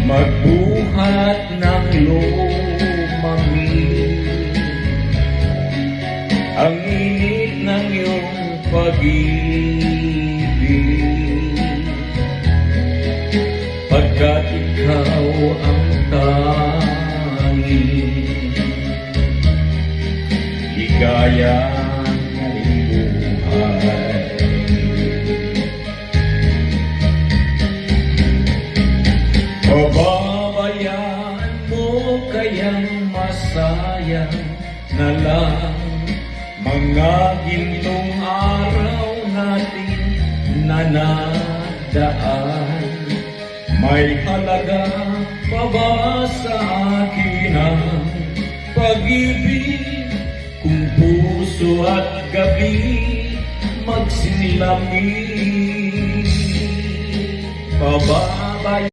magbuhat ng lumamig. Ang init ng iyong pag-ibig, pagkat ikaw ang tanging ligaya ng buhay. Pababayaan mo kayang masayang na lang mga gintong araw natin na nadaan. May halaga pa ba sa akin ang pag-ibig kung puso at gabi magsilamig? Pababayaan